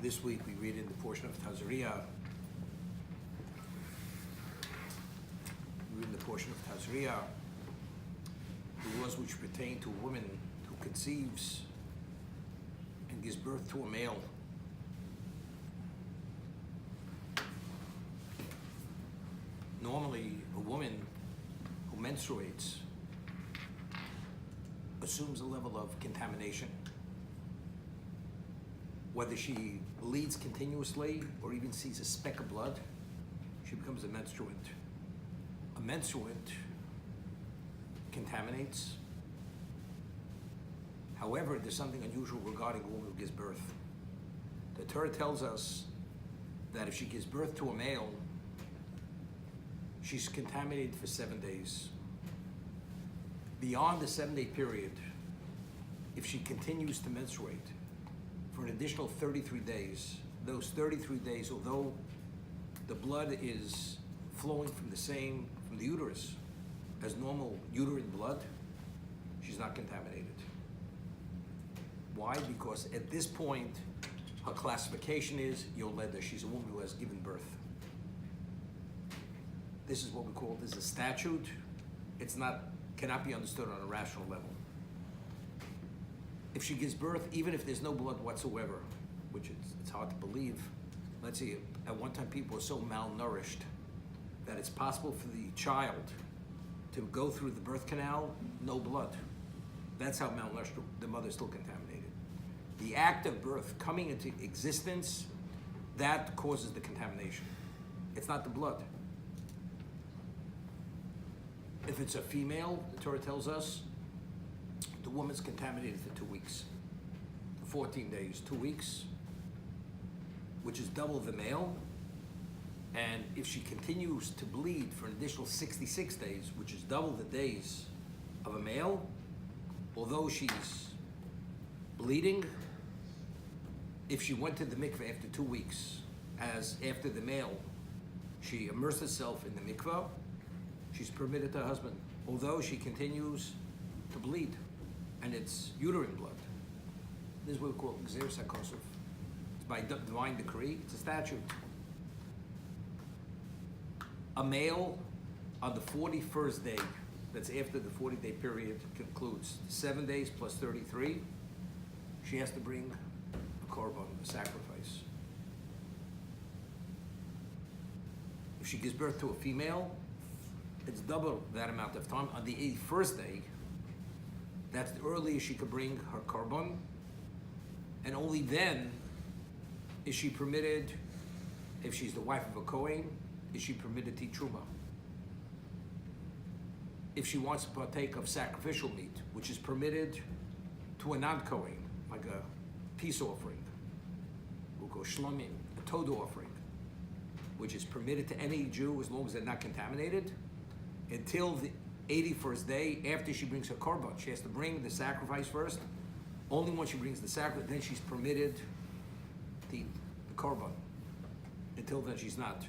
This week we read in the portion of Tazria. We read in the portion of Tazria the laws which pertain to a woman who conceives and gives birth to a male. Normally, a woman who menstruates assumes a level of contamination. Whether she bleeds continuously or even sees a speck of blood, she becomes a menstruant. A menstruant contaminates. However, there's something unusual regarding a woman who gives birth. The Torah tells us that if she gives birth to a male, she's contaminated for 7 days. Beyond the 7-day period, if she continues to menstruate for an additional 33 days, those 33 days, although the blood is flowing from the uterus as normal uterine blood, she's not contaminated. Why? Because at this point, her classification is Yoleda. She's a woman who has given birth. This is what we call this a statute. Cannot be understood on a rational level. If she gives birth, even if there's no blood whatsoever, which it's hard to believe, let's see, at one time people were so malnourished that it's possible for the child to go through the birth canal, no blood. That's how malnourished the mother is still contaminated. The act of birth coming into existence, that causes the contamination. It's not the blood. If it's a female, the Torah tells us, the woman's contaminated for 2 weeks. 14 days, 2 weeks, which is double the male. And if she continues to bleed for an additional 66 days, which is double the days of a male, although she's bleeding, if she went to the mikveh after 2 weeks, as after the male, she immersed herself in the mikveh, she's permitted to her husband, although she continues to bleed, and it's uterine blood. This is what we call Gzeir Sakosov. It's by divine decree, it's a statute. A male on the 41st day, that's after the 40-day period concludes, 7 days plus 33, she has to bring a korban, a sacrifice. If she gives birth to a female, it's double that amount of time. On the 81st day, that's the earliest she could bring her korban, and only then is she permitted, if she's the wife of a Kohen, is she permitted to eat truma. If she wants to partake of sacrificial meat, which is permitted to a non-Kohen, like a peace offering, we'll go shlomim, a todu offering, which is permitted to any Jew as long as they're not contaminated, until the 81st day, after she brings her korban. She has to bring the sacrifice first. Only when she brings the sacrifice, then she's permitted to eat the korban. Until then, she's not.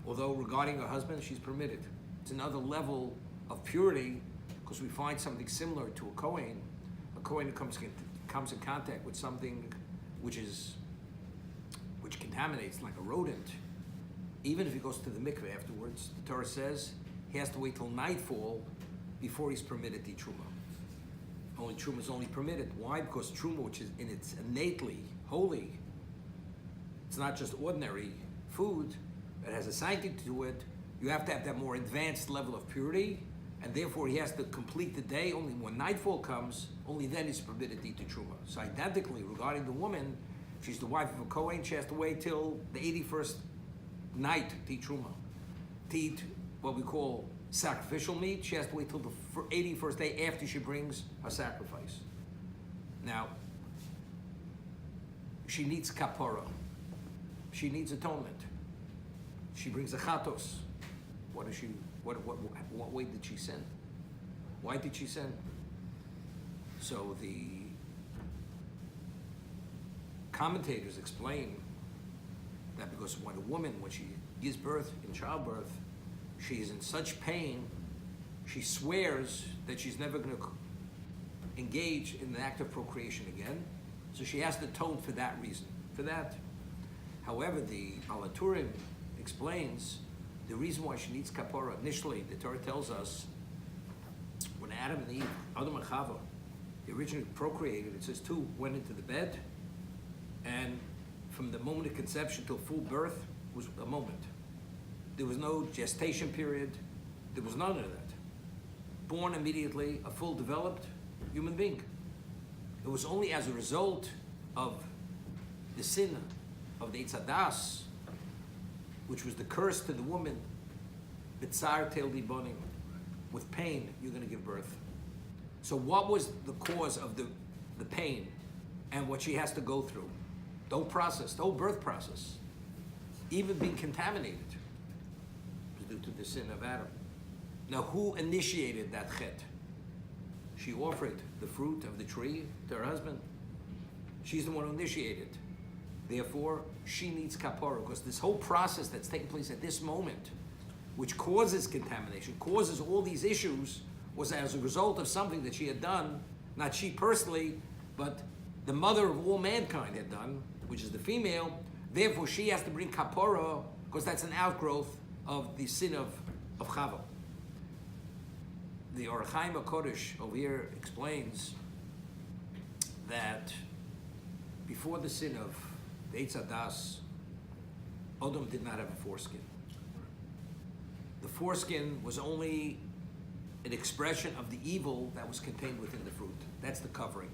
Although regarding her husband, she's permitted. It's another level of purity, because we find something similar to a Kohen. A Kohen comes in contact with something which contaminates, like a rodent. Even if he goes to the mikveh afterwards, the Torah says he has to wait till nightfall before he's permitted to eat truma. Only truma is only permitted. Why? Because truma, which is in its innately holy, it's not just ordinary food, it has a sanctity to it. You have to have that more advanced level of purity, and therefore he has to complete the day. Only when nightfall comes, only then he's permitted to eat the truma. So identically, regarding the woman, if she's the wife of a Kohen, she has to wait till the 81st night to eat truma. To eat what we call sacrificial meat, she has to wait till the 81st day after she brings her sacrifice. Now, she needs kapara. She needs atonement. She brings a chatos. What way did she sin? Why did she sin? So the commentators explain that because when she gives birth in childbirth, she is in such pain, she swears that she's never going to engage in the act of procreation again. So she has to atone for that reason. For that, However, the Alaturim explains the reason why she needs kapara. Initially, the Torah tells us when Adam and Eve, Adam and Chava, they originally procreated, it says two went into the bed, and from the moment of conception till full birth was a moment. There was no gestation period. There was none of that. Born immediately, a full developed human being. It was only as a result of the sin of the Eitzadas, which was the curse to the woman, B'tzar tel dibonim, with pain, you're going to give birth. So what was the cause of the pain and what she has to go through? The whole birth process, even being contaminated, was due to the sin of Adam. Now, who initiated that chet? She offered the fruit of the tree to her husband. She's the one who initiated. Therefore, she needs kapara, because this whole process that's taking place at this moment, which causes contamination, causes all these issues, was as a result of something that she had done, not she personally, but the mother of all mankind had done, which is the female. Therefore, she has to bring kapara, because that's an outgrowth of the sin of Chava. The Or Chaim HaKodesh over here explains that before the sin of the Eitz Hadas, Adam did not have a foreskin. The foreskin was only an expression of the evil that was contained within the fruit. That's the covering.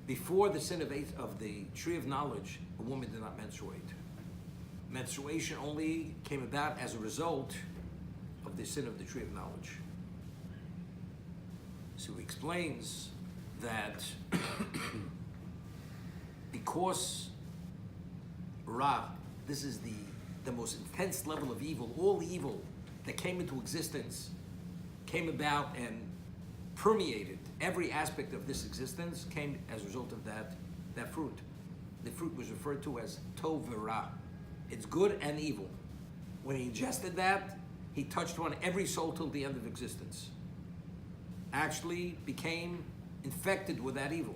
Before the sin of the tree of knowledge, a woman did not menstruate. Menstruation only came about as a result of the sin of the tree of knowledge. So he explains that because Ra, this is the most intense level of evil, all the evil that came into existence came about and permeated every aspect of this existence, came as a result of that fruit. The fruit was referred to as Tov Ra. It's good and evil. When he ingested that, he touched on every soul till the end of existence. Actually became infected with that evil.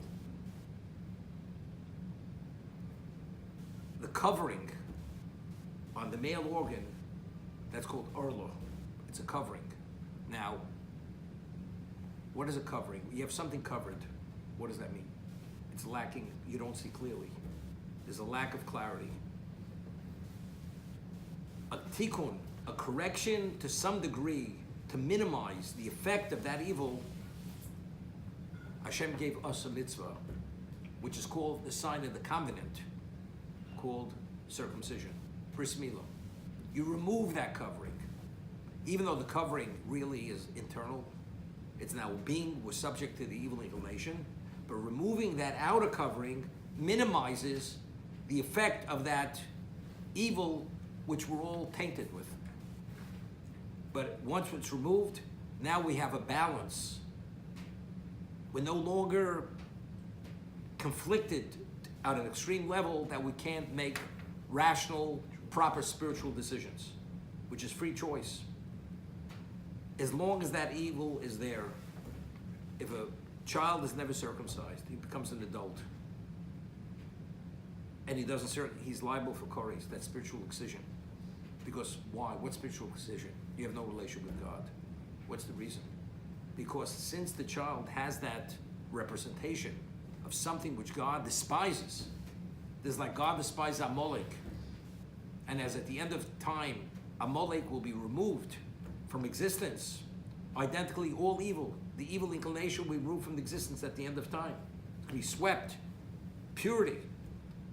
The covering on the male organ, that's called orlo. It's a covering. Now, what is a covering? You have something covered. What does that mean? It's lacking, you don't see clearly. There's a lack of clarity. A tikkun, a correction to some degree to minimize the effect of that evil, Hashem gave us a mitzvah, which is called the sign of the covenant, called circumcision, bris milah. You remove that covering. Even though the covering really is internal, it's now we're subject to the evil inclination, but removing that outer covering minimizes the effect of that evil which we're all tainted with. But once it's removed, now we have a balance. We're no longer conflicted at an extreme level that we can't make rational, proper spiritual decisions, which is free choice. As long as that evil is there, if a child is never circumcised, he becomes an adult, and he's liable for koris, that's spiritual excision. Because why? What's spiritual excision? You have no relation with God. What's the reason? Because since the child has that representation of something which God despises, there's like God despises Amalek, and as at the end of time, Amalek will be removed from existence, identically all evil, the evil inclination will be removed from existence at the end of time. It's going to be swept. Purity.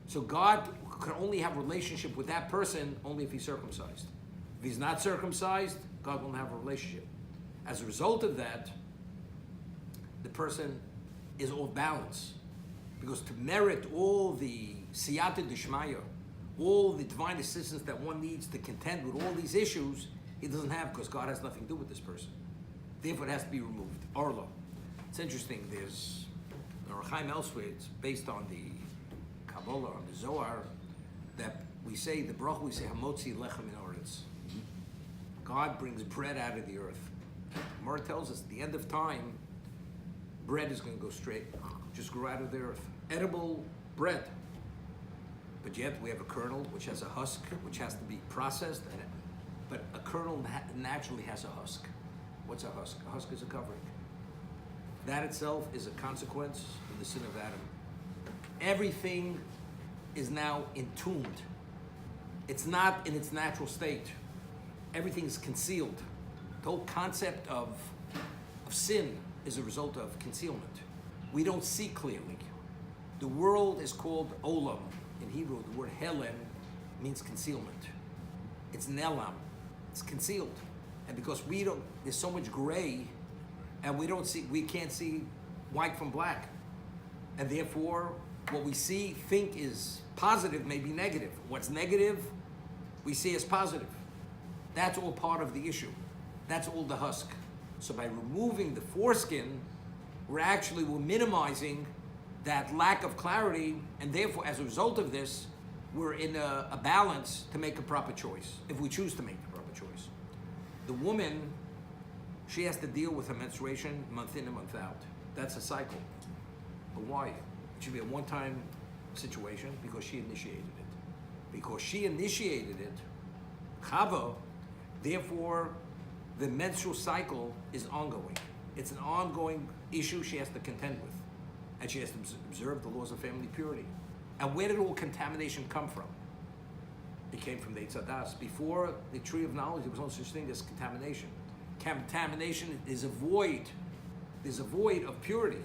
So God can only have a relationship with that person only if he's circumcised. If he's not circumcised, God won't have a relationship. As a result of that, the person is off balance. Because to merit all the siyata d'shmaya, all the divine assistance that one needs to contend with all these issues, he doesn't have, because God has nothing to do with this person. Therefore, it has to be removed. Arlo. It's interesting, there's Or Chaim elsewhere, it's based on the Kabbalah, on the Zohar, that we say, the bracha, we say, Hamotzi lechem min oretz. God brings bread out of the earth. And the Gemara tells us at the end of time, bread is going to go straight, just grow out of the earth. Edible bread. But yet we have a kernel which has a husk, which has to be processed. But a kernel naturally has a husk. What's a husk? A husk is a covering. That itself is a consequence of the sin of Adam. Everything is now entombed. It's not in its natural state. Everything is concealed. The whole concept of sin is a result of concealment. We don't see clearly. The world is called olam. In Hebrew, the word helen means concealment. It's nelam. It's concealed. And because there's so much gray, and we can't see white from black. And therefore, what we think is positive may be negative. What's negative, we see as positive. That's all part of the issue. That's all the husk. So by removing the foreskin, we're minimizing that lack of clarity, and therefore, as a result of this, we're in a balance to make a proper choice, if we choose to make the proper choice. The woman, she has to deal with her menstruation month in and month out. That's a cycle. But why? It should be a one-time situation because she initiated it. Because she initiated it, Chava, therefore, the menstrual cycle is ongoing. It's an ongoing issue she has to contend with. And she has to observe the laws of family purity. And where did all contamination come from? It came from the Eitz Hadas. Before the tree of knowledge, there was no such thing as contamination. Contamination is a void. There's a void of purity.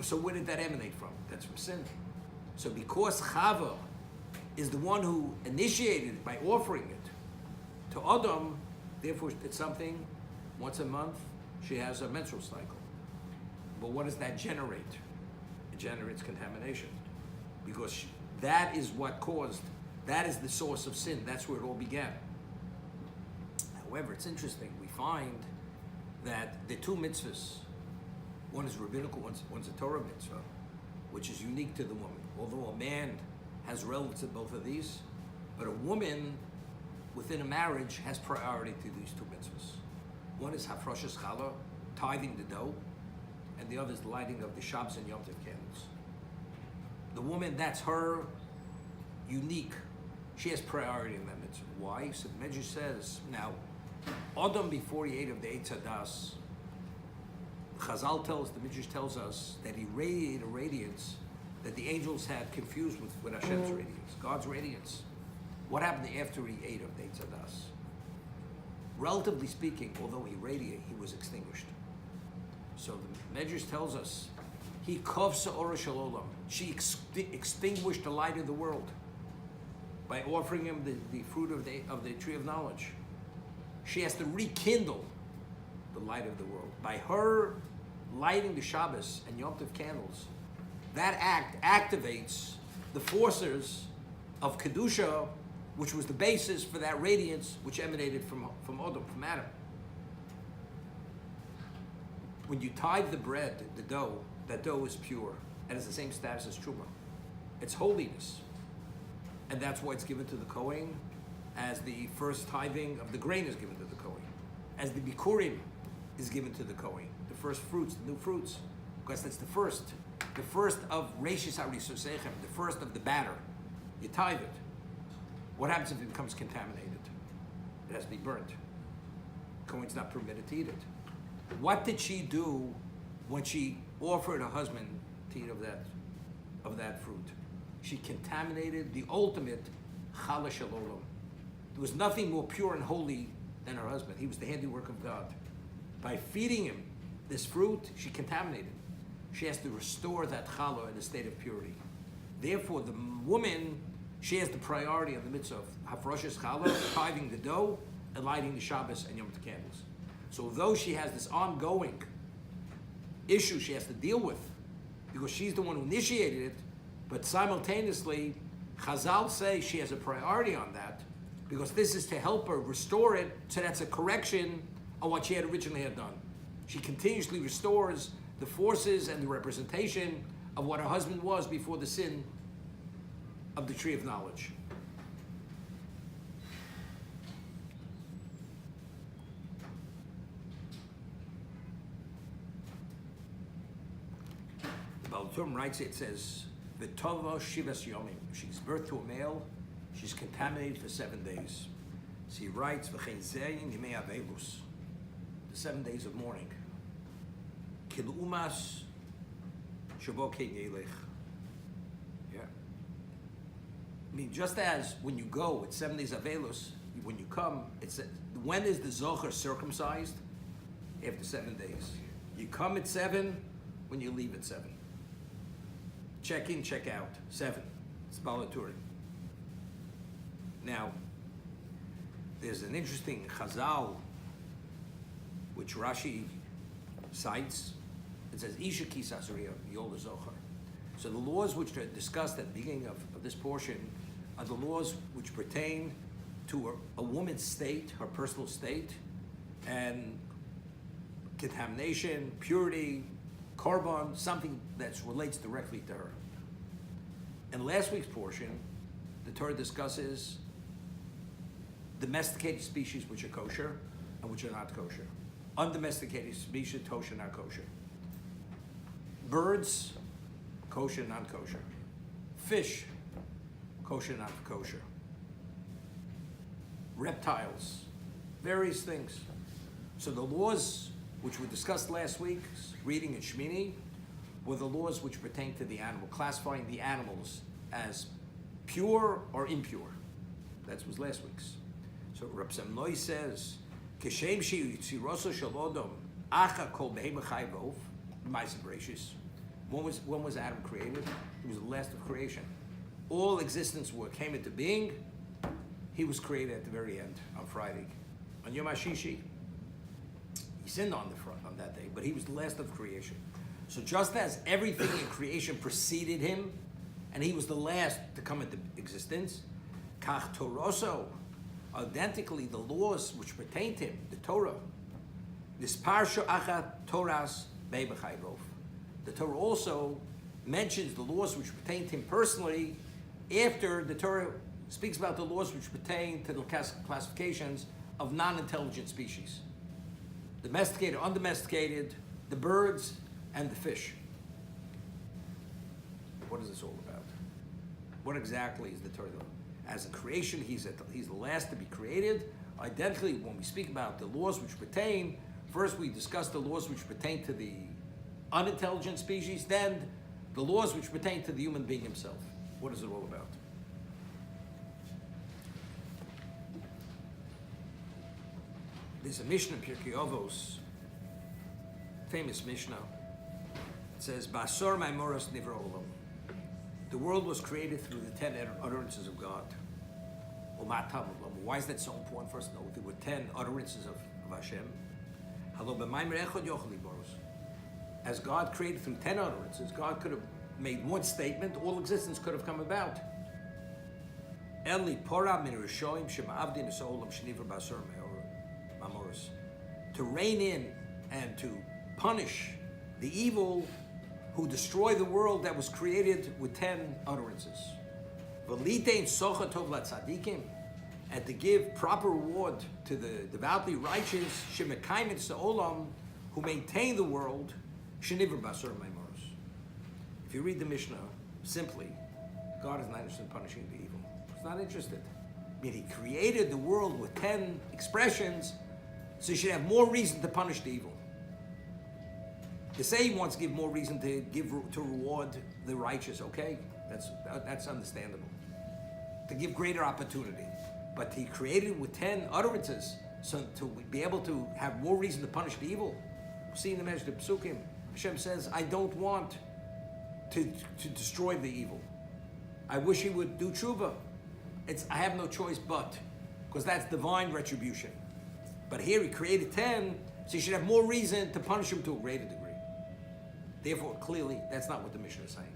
So where did that emanate from? That's from sin. So because Chava is the one who initiated it by offering it to Adam, therefore it's something, once a month, she has a menstrual cycle. But what does that generate? It generates contamination. Because that is what caused, that is the source of sin. That's where it all began. However, it's interesting. We find that the two mitzvahs, one is rabbinical, one's a Torah mitzvah, which is unique to the woman. Although a man has relevance to both of these, but a woman within a marriage has priority to these two mitzvahs. One is hafroshes challah, tithing the dough, and the other is the lighting of the Shabbos and Yom Tov candles. The woman, that's her unique. She has priority in that mitzvah. Why? So the Medrash says, now, Adam, before he ate of the Eitz Hadas, Chazal the Midrash tells us that he radiated a radiance that the angels had confused with Hashem's radiance, God's radiance. What happened after he ate of the Eitz Hadas? Relatively speaking, although he radiated, he was extinguished. So the Medrash tells us, he kovsa ora shalolam. She extinguished the light of the world by offering him the fruit of the tree of knowledge. She has to rekindle the light of the world. By her lighting the Shabbos and Yom Tov candles, that act activates the forces of Kedusha, which was the basis for that radiance which emanated from Adam, from Adam. When you tithe the bread, the dough, that dough is pure and has the same status as Truma. It's holiness. And that's why it's given to the Kohen, as the first tithing of the grain is given to the Kohen, as the Bikurim is given to the Kohen, the first fruits, the new fruits, because that's the first of Reishis HaRisosechem, the first of the batter. You tithe it. What happens if it becomes contaminated? It has to be burnt. Kohen's not permitted to eat it. What did she do when she offered her husband to eat of that fruit? She contaminated the ultimate challah shalom. There was nothing more pure and holy than her husband. He was the handiwork of God. By feeding him this fruit, she contaminated. She has to restore that challah in a state of purity. Therefore, the woman, she has the priority of the mitzvah of hafroshes challah, tithing the dough, and lighting the Shabbos and Yom Tov candles. So although she has this ongoing issue she has to deal with, because she's the one who initiated it, but simultaneously, Chazal say she has a priority on that, because this is to help her restore it, so that's a correction on what she had originally had done. She continuously restores the forces and the representation of what her husband was before the sin of the tree of knowledge. The Baal Turim writes it says, V'tova shivas yomim. If she gives birth to a male, she's contaminated for 7 days. So he writes, V'chein zeyin yimei avelus, the 7 days of mourning. Kil umas shabo kein yelech. Yeah. I mean, just as when you go, it's 7 days avelus. When you come, when is the zocher circumcised? After 7 days. You come at 7, when you leave at 7. Check in, check out, 7. It's Balaturin. Now, there's an interesting chazal, which Rashi cites. It says, Isha kisasriya yola zocher. So the laws which are discussed at the beginning of this portion are the laws which pertain to a woman's state, her personal state, and contamination, purity, korban, something that relates directly to her. In last week's portion, the Torah discusses domesticated species which are kosher and which are not kosher. Undomesticated species, kosher, not kosher. Birds, kosher, non-kosher. Fish, kosher, not kosher. Reptiles, various things. So the laws which we discussed last week's reading in Shmini were the laws which pertain to the animal, classifying the animals as pure or impure. That was last week's. So Reb Samnoi says, "Keshem she'yitziroso shel odom acha kol behema chayvov." Ma'aseh Bereshis. When was Adam created? He was the last of creation. All existence came into being. He was created at the very end on Friday, on Yom HaShishi. He sinned on that day, but he was the last of creation. So just as everything in creation preceded him, and he was the last to come into existence, kach toroso, identically the laws which pertain to him, the Torah, this parsha achat toras beibachayvov. The Torah also mentions the laws which pertain to him personally after the Torah speaks about the laws which pertain to the classifications of non-intelligent species. Domesticated, undomesticated, the birds, and the fish. What is this all about? What exactly is the Torah? As in creation, he's the last to be created. Identically, when we speak about the laws which pertain, first we discuss the laws which pertain to the unintelligent species, then the laws which pertain to the human being himself. What is it all about? There's a Mishnah in Pirkei Avos, famous Mishnah. It says, "Ba'asor ma'amoros nivra olam." The world was created through the 10 utterances of God. Why is that so important for us to know? There were 10 utterances of Hashem. As God created through 10 utterances, God could have made one statement, all existence could have come about. To rein in and to punish the evil who destroy the world that was created with 10 utterances. And to give proper reward to the devoutly righteous who maintain the world. If you read the Mishnah simply, God is not interested in punishing the evil. He's not interested. I mean, he created the world with 10 expressions, so he should have more reason to punish the evil. To say he wants to give more reason to reward the righteous, okay, that's understandable. To give greater opportunity, but he created with 10 utterances, so to be able to have more reason to punish the evil. See in the Medrash, the Psukim, Hashem says, "I don't want to destroy the evil. I wish he would do tshuva. I have no choice but, because that's divine retribution. But here he created 10, so you should have more reason to punish him to a greater degree. Therefore, clearly, that's not what the Mishnah is saying.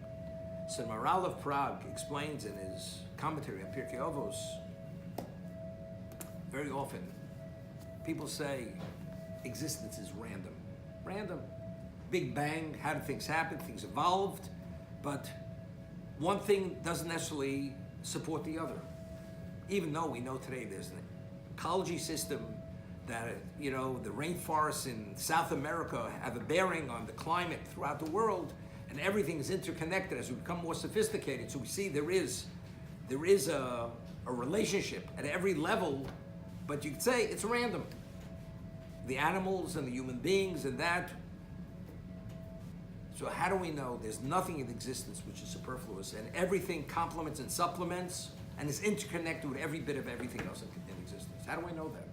So Maral of Prague explains in his commentary on Pirkei Avos, very often, people say existence is random. Random. Big bang, how did things happen? Things evolved, but one thing doesn't necessarily support the other. Even though we know today there's an ecology system that, the rainforests in South America have a bearing on the climate throughout the world, and everything is interconnected as we become more sophisticated. So we see there is a relationship at every level, but you could say it's random. The animals and the human beings and that. So how do we know there's nothing in existence which is superfluous, and everything complements and supplements and is interconnected with every bit of everything else in existence? How do we know that?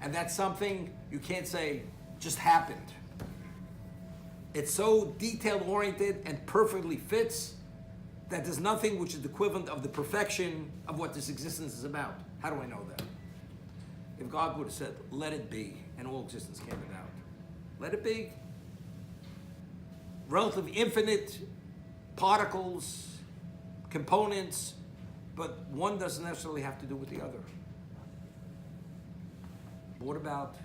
And that's something you can't say just happened. It's so detail-oriented and perfectly fits that there's nothing which is the equivalent of the perfection of what this existence is about. How do I know that? If God would have said, let it be, and all existence came about. Let it be. Relatively infinite particles, components, but one doesn't necessarily have to do with the other. What about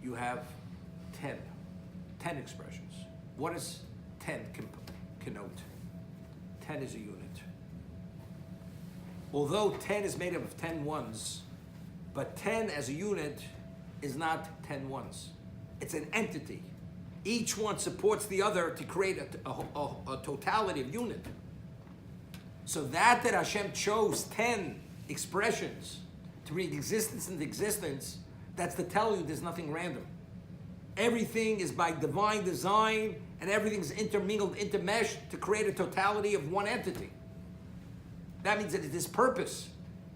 you have 10 expressions? What does 10 connote? 10 is a unit. Although 10 is made up of 10 ones, but 10 as a unit is not 10 ones. It's an entity. Each one supports the other to create a totality of unit. So that Hashem chose 10 expressions to bring existence into existence, that's to tell you there's nothing random. Everything is by divine design, and everything's intermingled, intermeshed to create a totality of one entity. That means that it is purpose.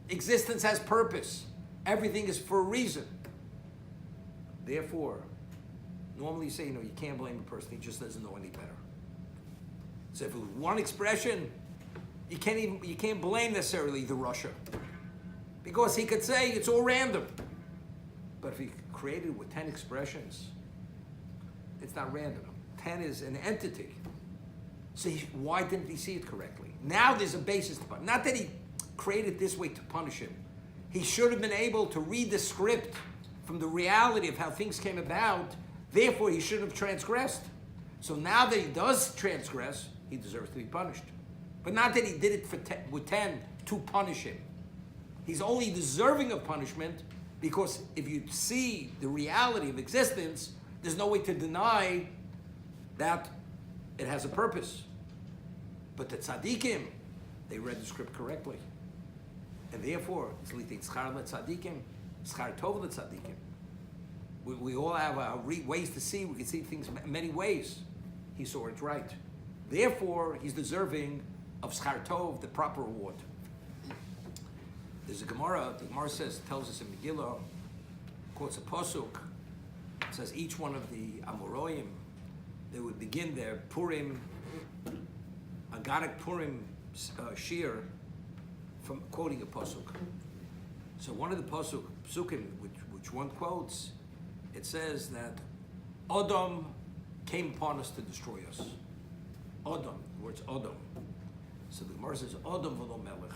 Existence has purpose. Everything is for a reason. Therefore, normally you say, you can't blame a person, he just doesn't know any better. So if it was one expression, you can't blame necessarily the Russia. Because he could say it's all random. But if he created it with 10 expressions, it's not random. 10 is an entity. So why didn't he see it correctly? Now there's a basis to punish. Not that he created this way to punish him. He should have been able to read the script from the reality of how things came about. Therefore, he shouldn't have transgressed. So now that he does transgress, he deserves to be punished. But not that he did it with 10 to punish him. He's only deserving of punishment because if you see the reality of existence, there's no way to deny that it has a purpose. But the tzaddikim, they read the script correctly. And therefore, it's schar letzaddikim, schar tov letzaddikim. We all have ways to see. We can see things many ways. He saw it right. Therefore, he's deserving of schar tov, the proper reward. There's a Gemara. The Gemara tells us in Megillah, quotes a pasuk. It says each one of the Amoroim, they would begin their Purim, Agadic Purim shir, from quoting a pasuk. So one of the pasukim, which one quotes, it says that Adam came upon us to destroy us. Adam, the word's Adam. So the Gemara says Adam v'lo melech.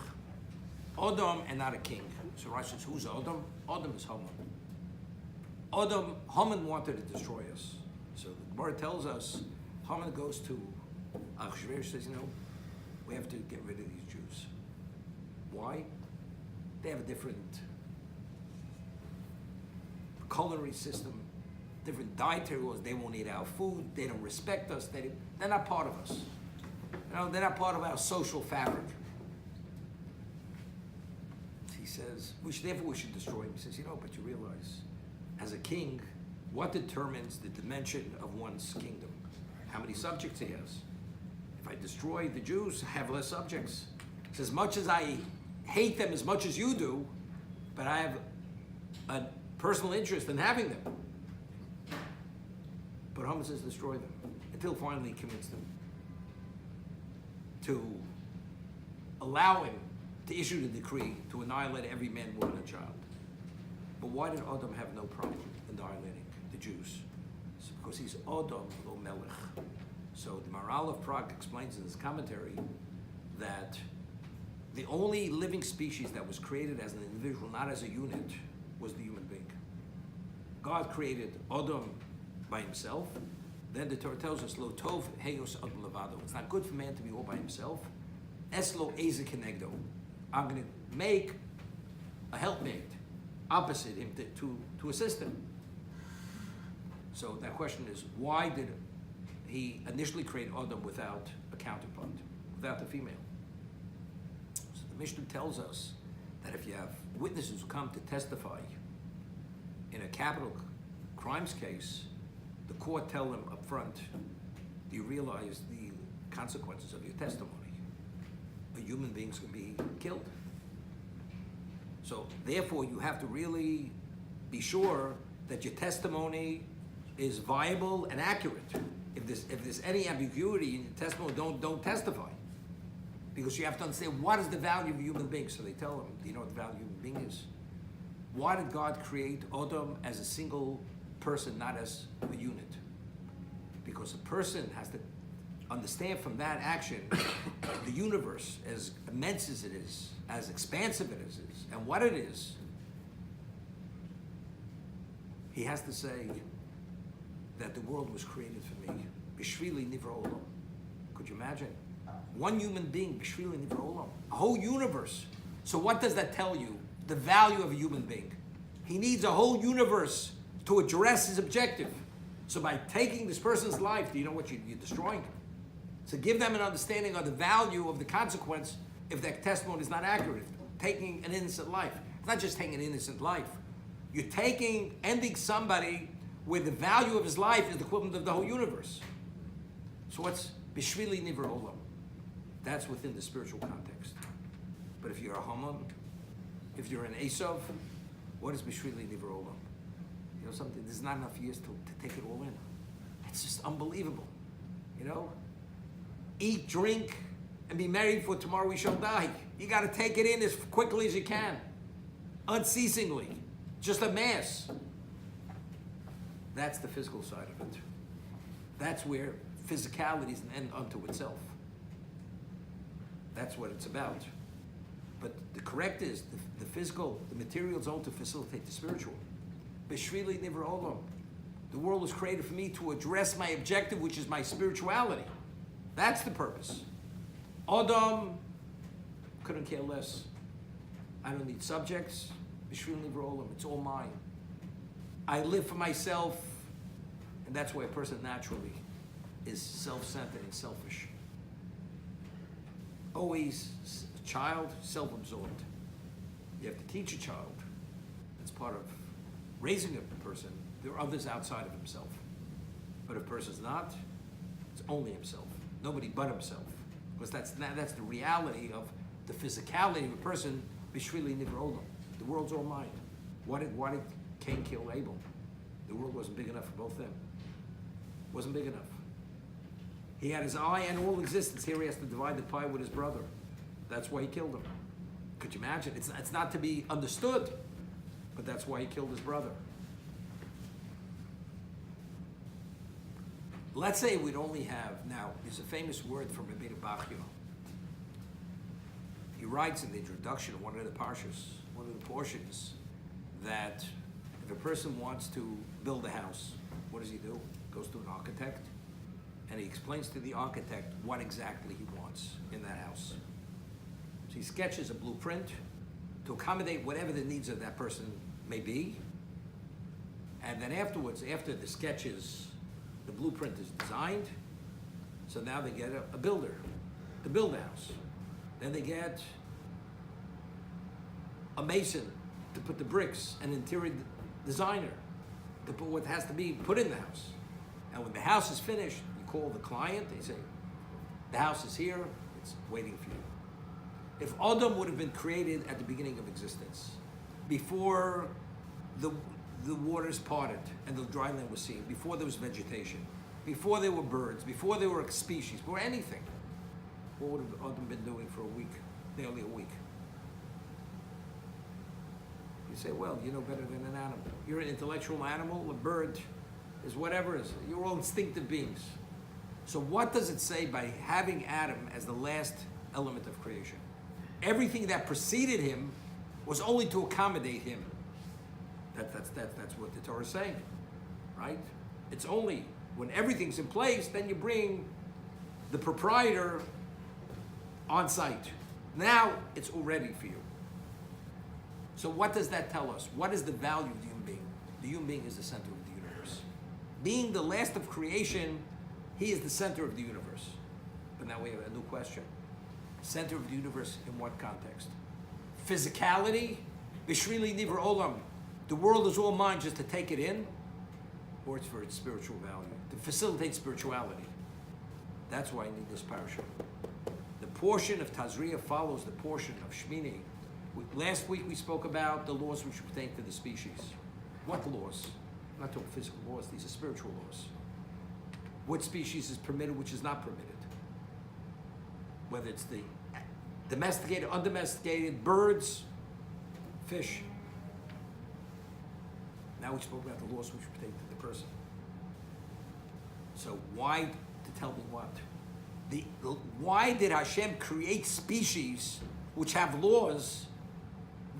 Adam and not a king. So Rashi says, who's Adam? Adam is Haman. Haman wanted to destroy us. So the Gemara tells us, Haman goes to Achashverosh, says, we have to get rid of these Jews. Why? They have a different culinary system, different dietary laws. They won't eat our food. They don't respect us. They're not part of us. They're not part of our social fabric. He says, therefore we should destroy him. He says, but you realize, as a king, what determines the dimension of one's kingdom? How many subjects he has. If I destroy the Jews, I have less subjects. He says, as much as I hate them as much as you do, but I have a personal interest in having them. But Haman says, destroy them, until finally he convinced them to allow him to issue the decree to annihilate every man, woman, and child. But why did Adam have no problem annihilating the Jews? It's because he's Adam lo melech. So the Maharal of Prague explains in his commentary that the only living species that was created as an individual, not as a unit, was the human being. God created Adam by himself. Then the Torah tells us, Lo tov heyos adam levado. It's not good for man to be all by himself. Eslo eze kenegdo. I'm going to make a helpmate opposite him to assist him. So that question is, why did he initially created Adam without a counterpart, without the female. So the Mishnah tells us that if you have witnesses who come to testify in a capital crimes case, the court tell them up front, do you realize the consequences of your testimony? A human being's going to be killed. So therefore, you have to really be sure that your testimony is viable and accurate. If there's any ambiguity in your testimony, don't testify. Because you have to understand what is the value of a human being. So they tell them, do you know what the value of a human being is? Why did God create Adam as a single person, not as a unit? Because a person has to understand from that action the universe, as immense as it is, as expansive as it is, and what it is. He has to say that the world was created for me. Bishvili nivra olam. Could you imagine? One human being, bishvili nivra olam. A whole universe. So what does that tell you? The value of a human being. He needs a whole universe to address his objective. So by taking this person's life, do you know what you're destroying? So give them an understanding of the value of the consequence if their testimony is not accurate. Taking an innocent life. It's not just taking an innocent life. You're ending somebody where the value of his life is the equivalent of the whole universe. So what's Bishvili Nivra Olam? That's within the spiritual context. But if you're a Haman, if you're an Esav, what is Bishvili Nivra Olam? You know something, there's not enough years to take it all in. It's just unbelievable. You know? Eat, drink, and be married, for tomorrow we shall die. You got to take it in as quickly as you can. Unceasingly. Just a mass. That's the physical side of it. That's where physicality is an end unto itself. That's what it's about. But the correct is, the physical, the material is all to facilitate the spiritual. Bishvili nivra olam. The world was created for me to address my objective, which is my spirituality. That's the purpose. Adam couldn't care less. I don't need subjects. Bishvili nivra olam. It's all mine. I live for myself, and that's why a person naturally is self-centered and selfish. Always a child, self-absorbed. You have to teach a child. It's part of raising a person. There are others outside of himself. But if a person's not, it's only himself. Nobody but himself. Because that's the reality of the physicality of a person. Bishvili nivra olam. The world's all mine. Why did Cain kill Abel? The world wasn't big enough for both of them. Wasn't big enough. He had his eye and all existence. Here he has to divide the pie with his brother. That's why he killed him. Could you imagine? It's not to be understood, but that's why he killed his brother. Let's say we'd only have, now, there's a famous word from Rabbi Bachya. He writes in the introduction of one of the parshas, one of the portions, that if a person wants to build a house, what does he do? Goes to an architect, and he explains to the architect what exactly he wants in that house. So he sketches a blueprint to accommodate whatever the needs of that person may be, and then afterwards, after the sketches, the blueprint is designed, so now they get a builder to build a house. Then they get a mason to put the bricks, an interior designer to put what has to be put in the house. And when the house is finished, you call the client, they say, the house is here, it's waiting for you. If Adam would have been created at the beginning of existence, before the waters parted and the dry land was seen, before there was vegetation, before there were birds, before there were species, before anything, what would have Adam been doing for a week, nearly a week? You say, well, you know better than an animal. You're an intellectual animal, a bird is whatever it is. You're all instinctive beings. So what does it say by having Adam as the last element of creation? Everything that preceded him was only to accommodate him. That's what the Torah is saying, right? It's only when everything's in place, then you bring the proprietor on site. Now it's all ready for you. So what does that tell us? What is the value of the human being? The human being is the center of the universe. Being the last of creation He is the center of the universe. But now we have a new question. Center of the universe in what context? Physicality? Bishrili nivra olam. The world is all mine just to take it in? Or it's for its spiritual value? To facilitate spirituality. That's why I need this parasha. The portion of Tazria follows the portion of Shmini. Last week we spoke about the laws which pertain to the species. What laws? I'm not talking physical laws, these are spiritual laws. What species is permitted, which is not permitted? Whether it's the domesticated, undomesticated, birds, fish. Now we spoke about the laws which pertain to the person. So why, to tell me what? Why did Hashem create species which have laws?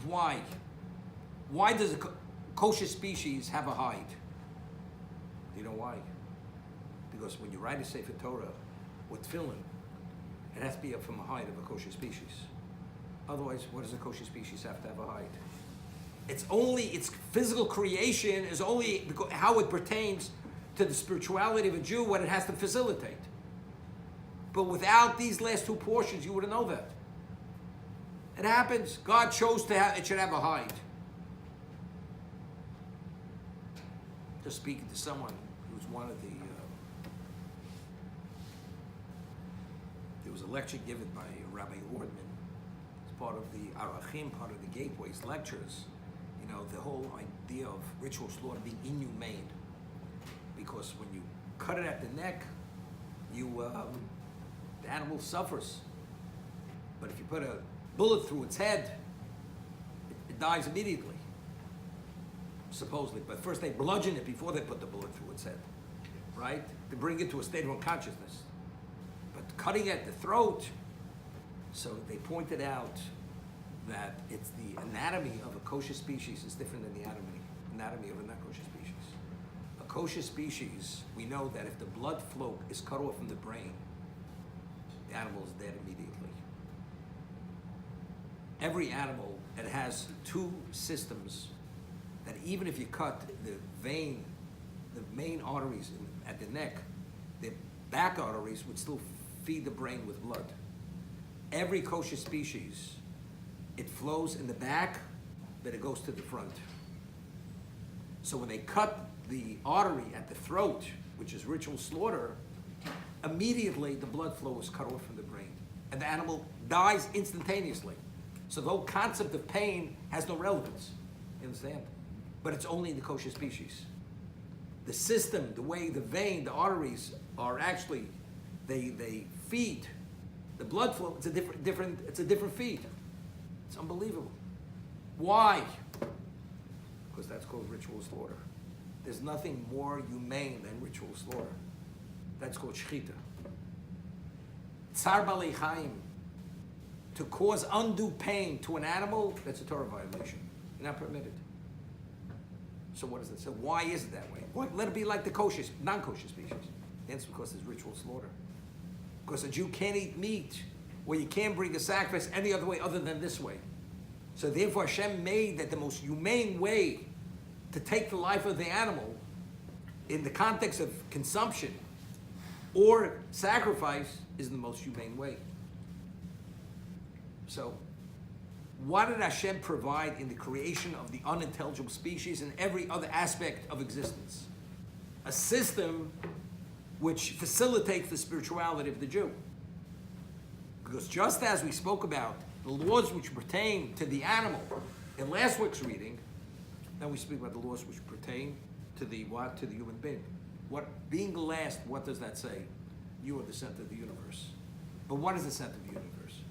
Why? Why does a kosher species have a hide? Do you know why? Because when you write a Sefer Torah with tefillin, it has to be from a hide of a kosher species. Otherwise, what does a kosher species have to have a hide? It's only, its physical creation is only because how it pertains to the spirituality of a Jew, what it has to facilitate. But without these last two portions, you wouldn't know that. It happens. God chose to have, it should have a hide. Just speaking to someone who's one of the, there was a lecture given by Rabbi Ordman as part of the Arachim, part of the Gateways lectures. You know, the whole idea of ritual slaughter being inhumane. Because when you cut it at the neck, the animal suffers. But if you put a bullet through its head, it dies immediately. Supposedly. But first they bludgeon it before they put the bullet through its head. Right? To bring it to a state of unconsciousness. But cutting at the throat, so they pointed out that it's the anatomy of a kosher species is different than the anatomy of a non-kosher species. A kosher species, we know that if the blood flow is cut off from the brain, the animal is dead immediately. Every animal, it has two systems that even if you cut the vein, the main arteries at the neck, the back arteries would still feed the brain with blood. Every kosher species, it flows in the back, but it goes to the front. So when they cut the artery at the throat, which is ritual slaughter, immediately the blood flow is cut off from the brain. And the animal dies instantaneously. So the whole concept of pain has no relevance. You understand? But it's only in the kosher species. The system, the way the vein, the arteries are actually, they feed the blood flow. It's a different feed. It's unbelievable. Why? Because that's called ritual slaughter. There's nothing more humane than ritual slaughter. That's called shechita. Tsar balei chaim. To cause undue pain to an animal, that's a Torah violation. You're not permitted. So what is it? So why is it that way? Why, let it be like the kosher, non-kosher species. That's because there's ritual slaughter. Because a Jew can't eat meat, or you can't bring a sacrifice any other way other than this way. So therefore Hashem made that the most humane way to take the life of the animal in the context of consumption or sacrifice is the most humane way. So, what did Hashem provide in the creation of the unintelligible species and every other aspect of existence? A system which facilitates the spirituality of the Jew. Because just as we spoke about the laws which pertain to the animal in last week's reading, now we speak about the laws which pertain to the what? To the human being. What being last, what does that say? You are the center of the universe. But what is the center of the universe?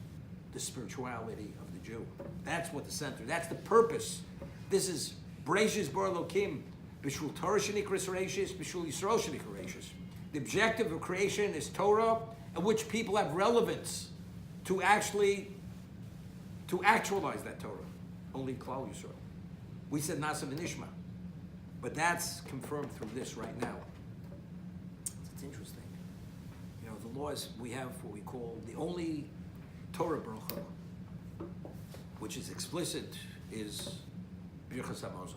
The spirituality of the Jew. That's what the center, that's the purpose. This is Bereshis Bar Elokim, B'shul Torah shenikras Reishis, B'shul Yisrael shenikras Reishis. The objective of creation is Torah, in which people have relevance to actualize that Torah. Only Klal Yisrael. We said Nasa v'Nishma, but that's confirmed through this right now. It's interesting. You know, the laws, we have what we call the only Torah bracha, which is explicit, is Birchas Hamazon.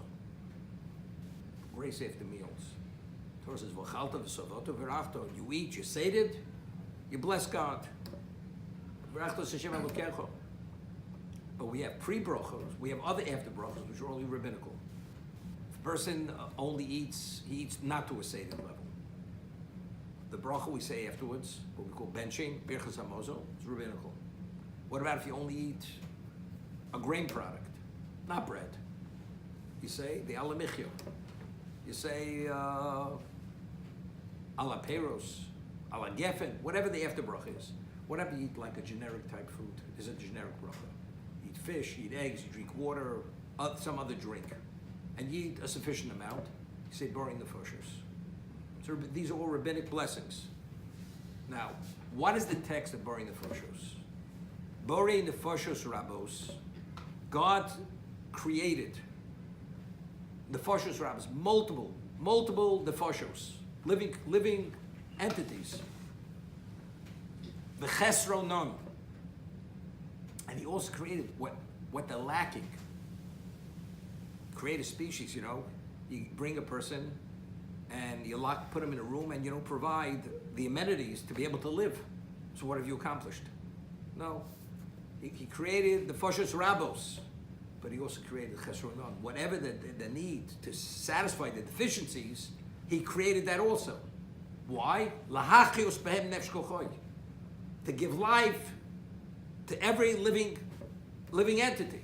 Grace after meals. Torah says, "V'chalta v'savoto v'rachto." You eat, you're sated, you bless God. V'rachto Hashem Elokecha. But we have pre-brachos, we have other after brachos, which are only rabbinical. If a person only eats, he eats not to a sated level. The bracha we say afterwards, what we call benching, birchas hamozo, is rabbinical. What about if you only eat a grain product, not bread? You say the ala michyo. You say ala peros, ala gefen, whatever the after bracha is. Whatever you eat like a generic type food is a generic bracha. You eat fish, you eat eggs, you drink water, some other drink, and you eat a sufficient amount. You say boring the fushers. So these are all rabbinic blessings. Now, what is the text of boring the fushers? Boring the fushers rabos. God created the fushers rabos, multiple nefashos, living entities. The chesro none. And he also created what they're lacking. Create a species, you know. You bring a person and you put them in a room and you don't provide the amenities to be able to live. So what have you accomplished? No. He created the Foshos Rabos, but he also created the Chesron Non. Whatever the need to satisfy the deficiencies, he created that also. Why? Lahachios behem nefesh kol choy. To give life to every living entity.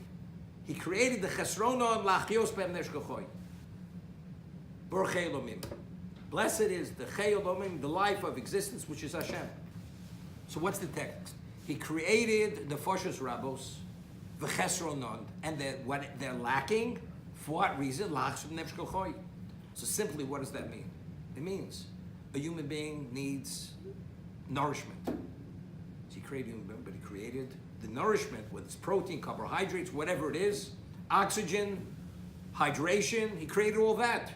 He created the Chesron Non lahachios behem nefesh kol choy. Baruch Elomim. Blessed is the Chei Elomim, the life of existence, which is Hashem. So what's the text? He created the Foshos Rabos, the Chesron Non, and what they're lacking, for what reason? So simply, what does that mean? It means a human being needs nourishment. So he created a human being, but he created the nourishment, whether it's protein, carbohydrates, whatever it is, oxygen, hydration, he created all that.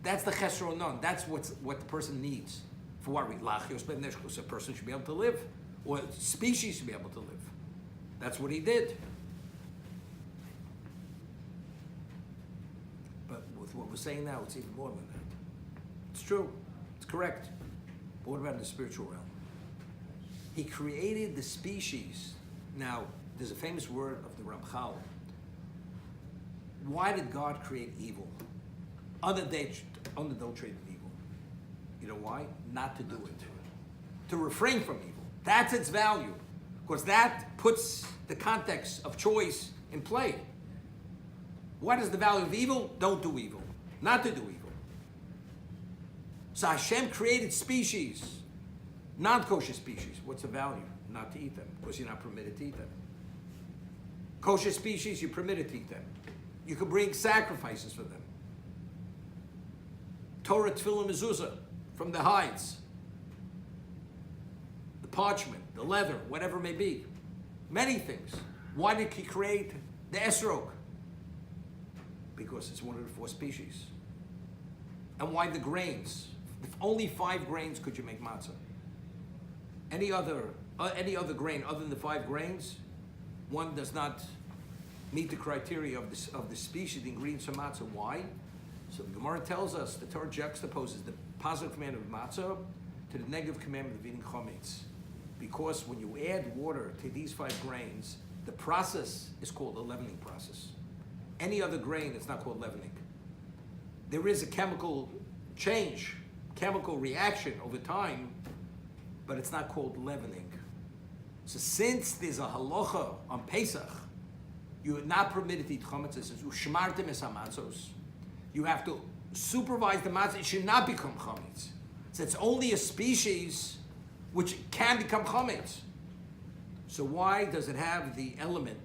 That's the Chesron Non. That's what the person needs. For what reason? So a person should be able to live, or species should be able to live. That's what he did. But with what we're saying now, it's even more than that. It's true. It's correct. But what about in the spiritual realm? He created the species. Now, there's a famous word of the Ramchal. Why did God create evil? Unadulterated evil. You know why? Not to do it. To refrain from evil. That's its value. Because that puts the context of choice in play. What is the value of evil? Don't do evil. Not to do evil. So Hashem created species, non-kosher species. What's the value? Not to eat them. Because you're not permitted to eat them. Kosher species, you're permitted to eat them. You can bring sacrifices for them. Torah, tefillin, mezuzah, from the hides, the parchment, the leather, whatever it may be. Many things. Why did he create the esrog? Because it's one of the 4 species. And why the grains? If only 5 grains could you make matzah. Any other grain other than the 5 grains, one does not meet the criteria of the species, the ingredients of matzah. Why? So the Gemara tells us, the Torah juxtaposes the positive commandment of matzah to the negative commandment of eating chametz. Because when you add water to these 5 grains, the process is called a leavening process. Any other grain, it's not called leavening. There is a chemical change, chemical reaction over time, but it's not called leavening. So since there's a halacha on Pesach, you are not permitted to eat chametz. It says, "Ushmartem es hamatzos." You have to supervise the matzah. It should not become chametz. So it's only a species which can become chametz. So why does it have the element,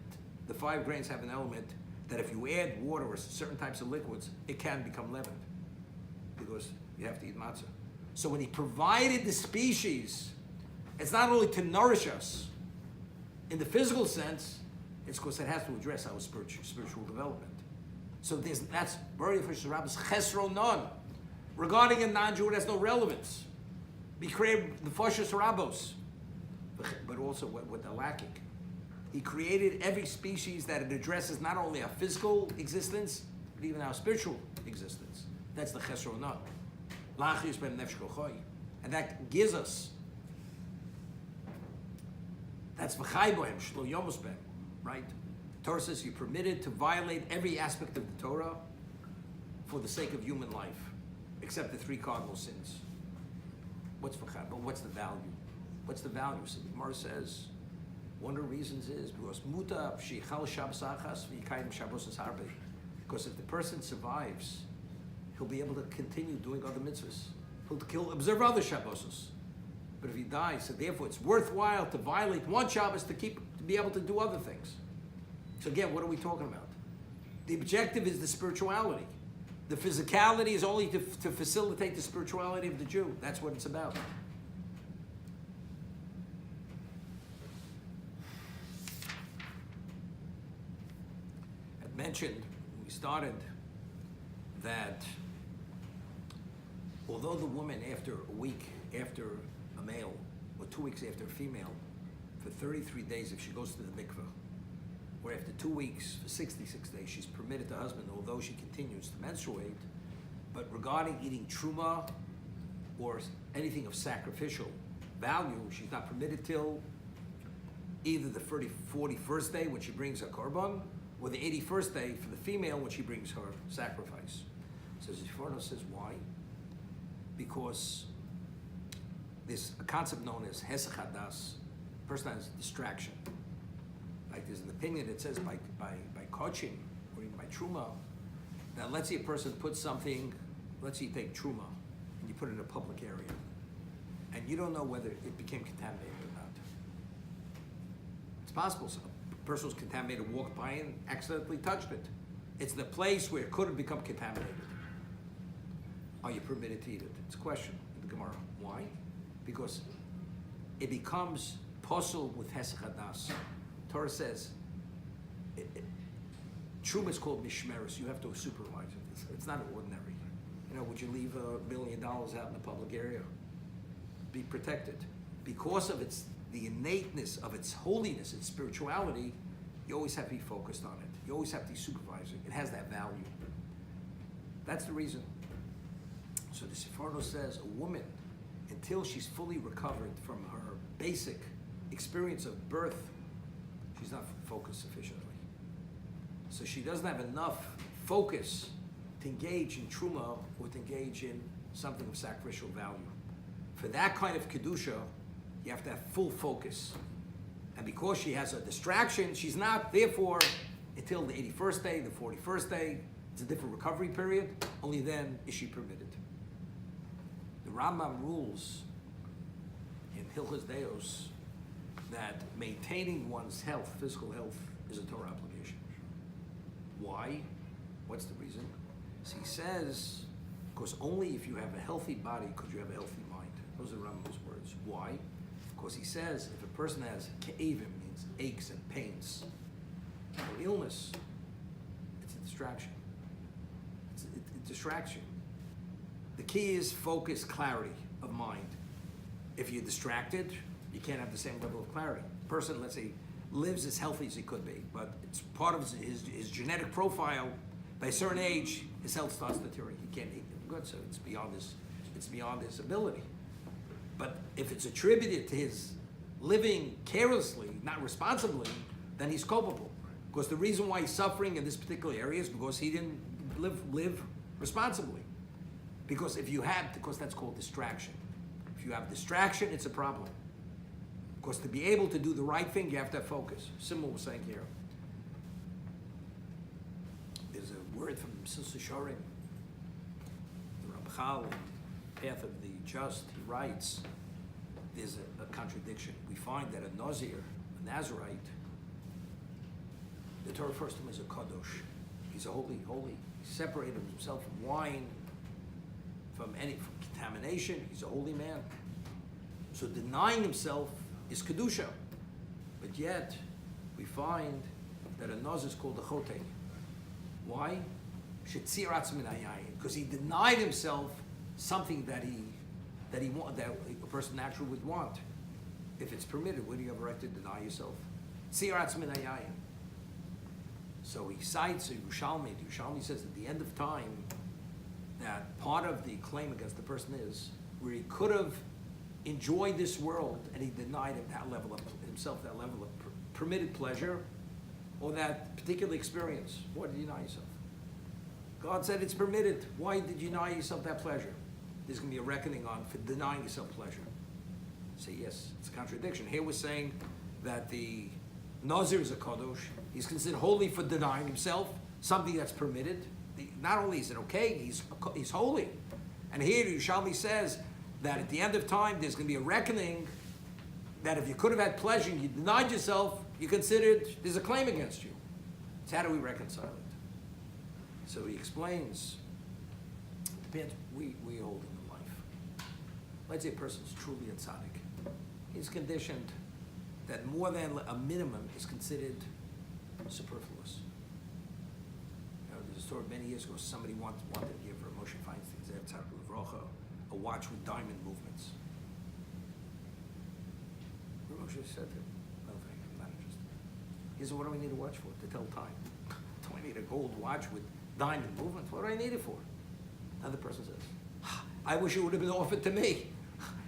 the 5 grains have an element, that if you add water or certain types of liquids, it can become leavened? Because you have to eat matzah. So when he provided the species, it's not only to nourish us in the physical sense, it's because it has to address our spiritual development. So that's very Foshos Rabos Chesron Non. Regarding a non-Jew, it has no relevance. He created the Foshos Rabos, but also what they're lacking. He created every species that it addresses not only our physical existence, but even our spiritual existence. That's the Chesron Non. And that gives us, that's v'chaybohem shlo yomus bem, right? The Torah says you're permitted to violate every aspect of the Torah for the sake of human life, except the 3 cardinal sins. What's v'chaybohem? What's the value? What's the value? So the Gemara says, one of the reasons is because muta shichal shabbos achas v'yikayim shabbos harbe. Because if the person survives, he'll be able to continue doing other mitzvahs. He'll observe other Shabbosos. But if he dies, so therefore it's worthwhile to violate one Shabbos to be able to do other things. So again, what are we talking about? The objective is the spirituality. The physicality is only to facilitate the spirituality of the Jew. That's what it's about. I mentioned when we started that although the woman, after a week after a male, or 2 weeks after a female, for 33 days, if she goes to the mikveh, or after 2 weeks, for 66 days, she's permitted the husband, although she continues to menstruate, but regarding eating truma or anything of sacrificial value, she's not permitted till either the 41st day when she brings her korban, or the 81st day for the female when she brings her sacrifice. So Seforno says, why? Because there's a concept known as hesach hadas. Person has distraction. Like there's an opinion that says by coaching or even by truma, that let's say a person puts something, let's say you take truma and you put it in a public area, and you don't know whether it became contaminated or not. It's possible. So a person was contaminated, walked by and accidentally touched it. It's the place where it could have become contaminated. Are you permitted to eat it? It's a question in the Gemara. Why? Because it becomes posel with hesach hadas. Torah says, truma is called mishmeres. You have to supervise it. It's not ordinary. Would you leave $1 million out in the public area? Be protected. Because of the innateness of its holiness, its spirituality, you always have to be focused on it. You always have to be supervising. It has that value. That's the reason. So the Seforno says a woman, until she's fully recovered from her basic experience of birth, she's not focused sufficiently. So she doesn't have enough focus to engage in truma or to engage in something of sacrificial value. For that kind of kedusha, you have to have full focus. And because she has a distraction, she's not, therefore, until the 81st day, the 41st day, it's a different recovery period, only then is she permitted. The Rambam rules in Hilchos Deos that maintaining one's health, physical health, is a Torah obligation. Why? What's the reason? So he says, because only if you have a healthy body could you have a healthy mind. Those are Rambam's words. Why? Because he says if a person has ke'evim, means aches and pains, or illness, it's a distraction. It's a distraction. The key is focus, clarity of mind. If you're distracted, you can't have the same level of clarity. The person, let's say, lives as healthy as he could be, but it's part of his genetic profile. By a certain age, his health starts deteriorating. He can't eat good, so it's beyond his ability. But if it's attributed to his living carelessly, not responsibly, then he's culpable. Because the reason why he's suffering in this particular area is because he didn't live responsibly. Because that's called distraction. If you have distraction, it's a problem. Because to be able to do the right thing, you have to have focus. Similar was saying here. There's a word from Sister Shorim, the Ramchal, Path of the Just, he writes, there's a contradiction. We find that a Nazir, a Nazirite, the Torah refers to him as a Kadosh. He's a holy. He separated himself from wine, from contamination. He's a holy man. So denying himself is Kedusha. But yet, we find that a Nazir is called a Chote. Why? Because he denied himself something that a person naturally would want. If it's permitted, where do you have a right to deny yourself? So he cites Yerushalmi. Yerushalmi says at the end of time, that part of the claim against the person is where he could have enjoyed this world and he denied him that level of himself, that level of permitted pleasure, or that particular experience. Why did you deny yourself? God said it's permitted. Why did you deny yourself that pleasure? There's going to be a reckoning on for denying yourself pleasure. Say yes, it's a contradiction. Here we're saying that the Nazir is a Kadosh. He's considered holy for denying himself something that's permitted. Not only is it okay, he's holy. And here Yerushalmi says that at the end of time, there's going to be a reckoning that if you could have had pleasure and you denied yourself, you considered there's a claim against you. So how do we reconcile it? So he explains, it depends, we hold in the life. Let's say a person's truly a tzaddik. He's conditioned that more than a minimum is considered superfluous. There's a story many years ago, somebody wanted to give Moshe Feinstein, Zev Tzaddik Levrocha, a watch with diamond movements. Moshe said to him, no thank you, I'm not interested. He said, what do I need a watch for? To tell time. Do I need a gold watch with diamond movements? What do I need it for? Another person says, I wish it would have been offered to me.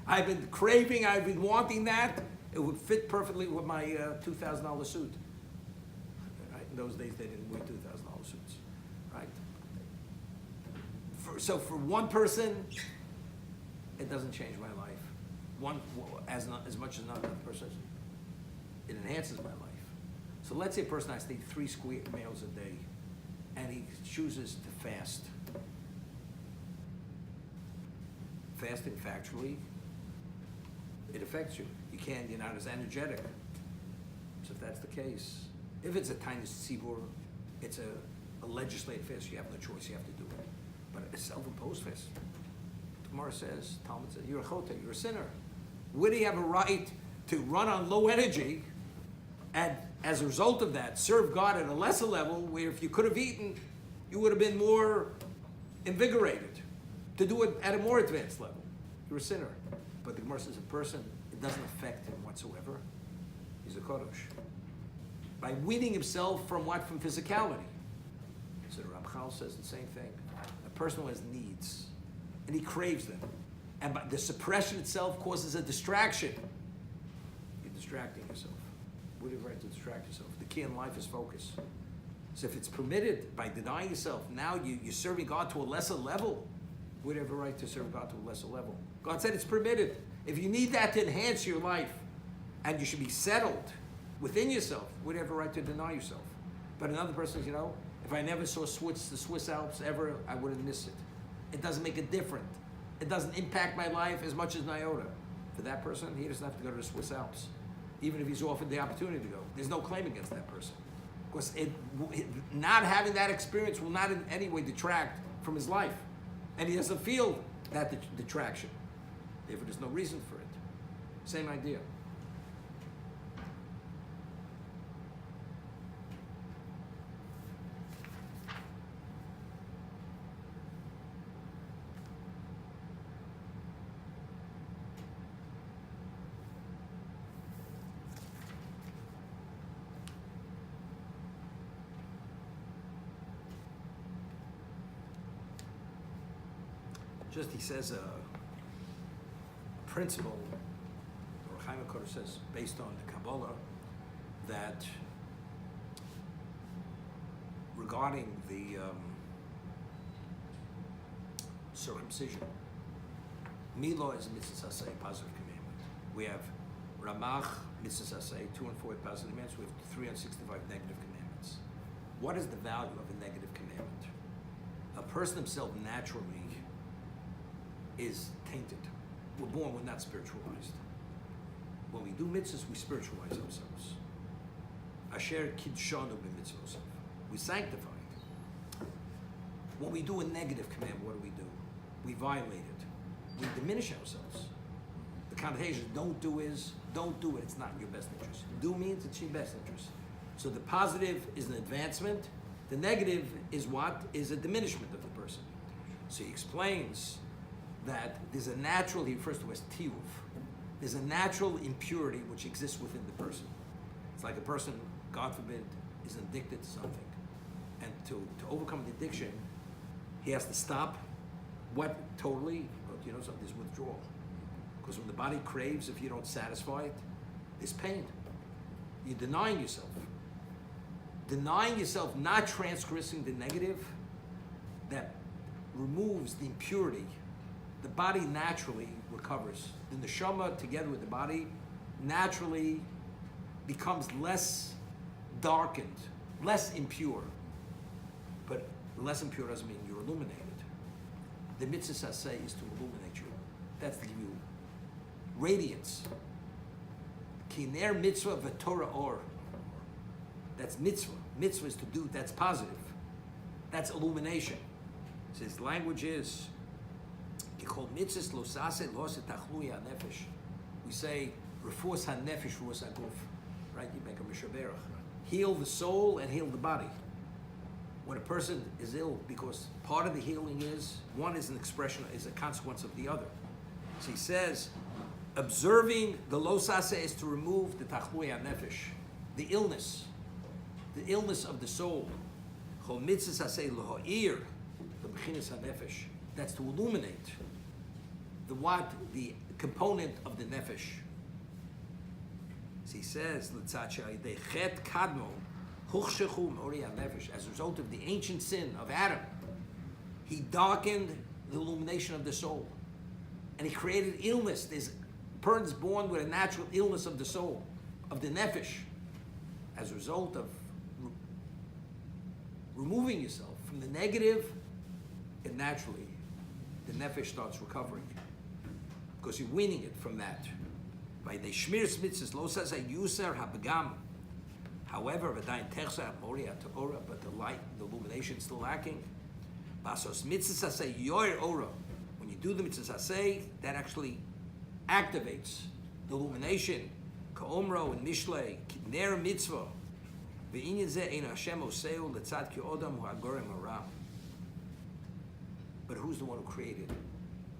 I've been craving, I've been wanting that. It would fit perfectly with my $2,000 suit. Right? In those days, they didn't wear $2,000 suits. Right? So for one person, it doesn't change my life. As much as another person, it enhances my life. So let's say a person has to eat 3 square meals a day, and he chooses to fast. Fasting, factually, it affects you. You're not as energetic. So if that's the case, if it's a tiny tzibur, it's a legislative fast, you have no choice, you have to do it. But a self-imposed fast, Gemara says, Talmud says, you're a chotah, you're a sinner. Where do you have a right to run on low energy and as a result of that, serve God at a lesser level where if you could have eaten, you would have been more invigorated to do it at a more advanced level? You're a sinner. But the Gemara says a person, it doesn't affect him whatsoever. He's a Kodosh. By weaning himself from what? From physicality. So the Ramchal says the same thing. A person who has needs, and he craves them. And by the suppression itself causes a distraction. You're distracting yourself. What do you have right to distract yourself? The key in life is focus. So if it's permitted by denying yourself, now you're serving God to a lesser level. What do you have a right to serve God to a lesser level? God said it's permitted. If you need that to enhance your life, and you should be settled within yourself, what do you have a right to deny yourself? But another person says, if I never saw the Swiss Alps ever, I wouldn't miss it. It doesn't make a difference. It doesn't impact my life as much as an iota. For that person, he doesn't have to go to the Swiss Alps. Even if he's offered the opportunity to go. There's no claim against that person. Because not having that experience will not in any way detract from his life. And he doesn't feel that detraction. Therefore, there's no reason for it. Same idea. Just, he says a principle, or Chaim HaKodesh says, based on the Kabbalah, that regarding the circumcision, Milah is a mitzvah saseh, positive commandment. We have Ramach, mitzvah saseh, 2 and 4 positive commandments. We have 365 negative commandments. What is the value of a negative commandment? A person himself naturally is tainted. We're born, we're not spiritualized. When we do mitzvahs, we spiritualize ourselves. Asher kidshanu b'mitzvos. We sanctify it. When we do a negative commandment, what do? We violate it. We diminish ourselves. The connotation don't do is, don't do it, it's not in your best interest. Do means it's in your best interest. So the positive is an advancement. The negative is what? Is a diminishment of the person. So he explains that there's a natural, he refers to as tiyuv, there's a natural impurity which exists within the person. It's like a person, God forbid, is addicted to something. And to overcome the addiction, he has to stop What totally? You know something, there's withdrawal. Because when the body craves, if you don't satisfy it, there's pain. You're denying yourself. Denying yourself, not transgressing the negative, that removes the impurity. The body naturally recovers. The neshama, together with the body, naturally becomes less darkened, less impure. But less impure doesn't mean you're illuminated. The mitzvah saseh is to illuminate you. That's to give you radiance. Kiner mitzvah v'torah or. That's mitzvah. Mitzvah is to do, that's positive. That's illumination. So his language is, we say, refuas ha-nefesh, refuas ha-guf. Right? You make a mishaberach. Heal the soul and heal the body. When a person is ill, because part of the healing is, one is an expression, is a consequence of the other. So he says, observing the lo saseh is to remove the tachlui ha-nefesh, the illness of the soul. Chol mitzvah saseh l'ha'ir, the b'chinas ha-nefesh. That's to illuminate the component of the nefesh. So he says, chet kadmo, huchshechu me'ori ha-nefesh. As a result of the ancient sin of Adam, he darkened the illumination of the soul. And he created illness. There's a person's born with a natural illness of the soul, of the nefesh. As a result of removing yourself from the negative, and naturally, the nefesh starts recovering. Because you're winning it from that. By the shmir mitzvahs, lo saseh yuser habagam. However, v'dayin techsa moria ta'ora, but the light, the illumination is still lacking. Basos mitzvah saseh yoir ora. When you do the mitzvah saseh, that actually activates the illumination. Ka'omro and mishlei, ner mitzvah. V'inyan zeh ein Hashem oseu letzad ki odam hu agorem hara. But who's the one who created?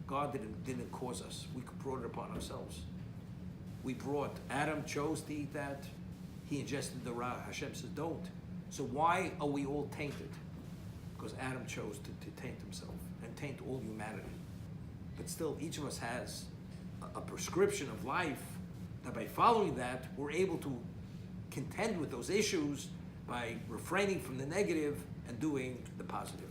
God didn't cause us. We brought it upon ourselves. Adam chose to eat that. He ingested the ra. Hashem says, don't. So why are we all tainted? Because Adam chose to taint himself and taint all humanity. But still, each of us has a prescription of life that by following that, we're able to contend with those issues by refraining from the negative and doing the positive.